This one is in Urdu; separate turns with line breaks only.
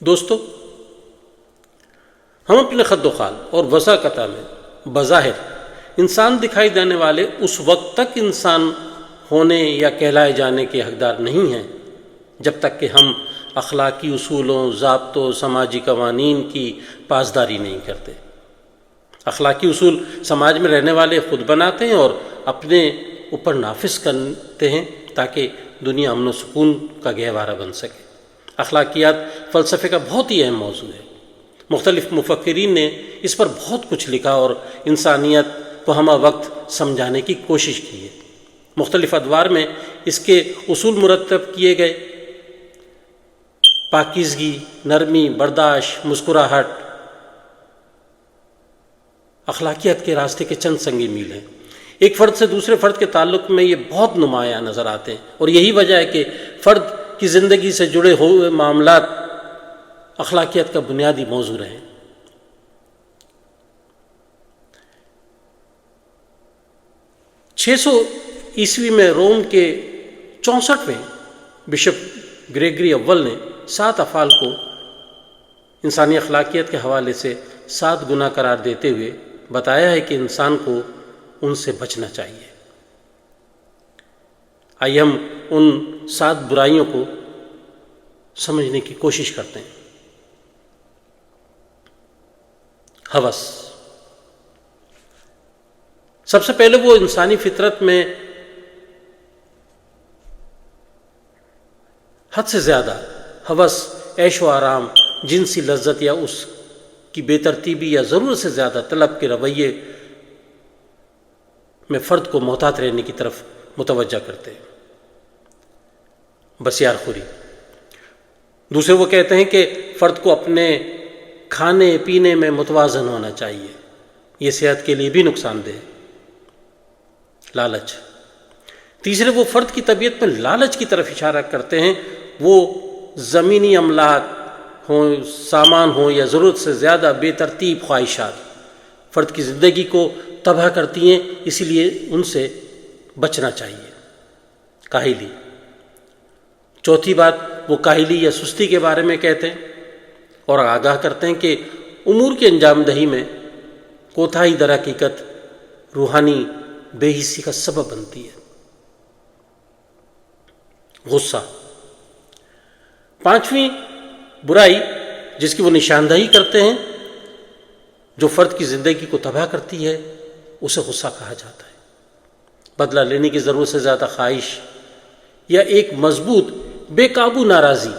دوستو، ہم اپنے خد و خال اور وضاقتہ میں بظاہر انسان دکھائی دینے والے اس وقت تک انسان ہونے یا کہلائے جانے کے حقدار نہیں ہیں جب تک کہ ہم اخلاقی اصولوں، ضابطوں، سماجی قوانین کی پاسداری نہیں کرتے۔ اخلاقی اصول سماج میں رہنے والے خود بناتے ہیں اور اپنے اوپر نافذ کرتے ہیں تاکہ دنیا امن و سکون کا گہوارہ بن سکے۔ اخلاقیات فلسفے کا بہت ہی اہم موضوع ہے۔ مختلف مفکرین نے اس پر بہت کچھ لکھا اور انسانیت کو ہمہ وقت سمجھانے کی کوشش کی ہے۔ مختلف ادوار میں اس کے اصول مرتب کیے گئے: پاکیزگی، نرمی، برداشت، مسکراہٹ اخلاقیات کے راستے کے چند سنگی میل ہیں۔ ایک فرد سے دوسرے فرد کے تعلق میں یہ بہت نمایاں نظر آتے ہیں، اور یہی وجہ ہے کہ فرد کی زندگی سے جڑے ہوئے معاملات اخلاقیات کا بنیادی موضوع رہے۔ 600 عیسوی میں روم کے 64ویں بشپ گریگری اول نے 7 افعال کو انسانی اخلاقیات کے حوالے سے 7 گناہ قرار دیتے ہوئے بتایا ہے کہ انسان کو ان سے بچنا چاہیے۔ آئیے ہم ان 7 برائیوں کو سمجھنے کی کوشش کرتے ہیں۔ ہوس، سب سے پہلے وہ انسانی فطرت میں حد سے زیادہ ہوس، عیش و آرام، جنسی لذت یا اس کی بے ترتیبی یا ضرورت سے زیادہ طلب کے رویے میں فرد کو محتاط رہنے کی طرف متوجہ کرتے ہیں۔ بسیار خوری، دوسرے وہ کہتے ہیں کہ فرد کو اپنے کھانے پینے میں متوازن ہونا چاہیے، یہ صحت کے لیے بھی نقصان دہ ہے۔ لالچ، تیسرے وہ فرد کی طبیعت میں لالچ کی طرف اشارہ کرتے ہیں، وہ زمینی املاک ہوں، سامان ہوں یا ضرورت سے زیادہ بے ترتیب خواہشات فرد کی زندگی کو تباہ کرتی ہیں، اسی لیے ان سے بچنا چاہیے۔ کاہلی، چوتھی بات وہ کاہلی یا سستی کے بارے میں کہتے ہیں اور آگاہ کرتے ہیں کہ امور کی انجام دہی میں کوتاہی در حقیقت روحانی بے حسی کا سبب بنتی ہے۔ غصہ، 5ویں برائی جس کی وہ نشاندہی کرتے ہیں، جو فرد کی زندگی کو تباہ کرتی ہے، اسے غصہ کہا جاتا ہے۔ بدلہ لینے کی ضرورت سے زیادہ خواہش یا ایک مضبوط بے قابو ناراضی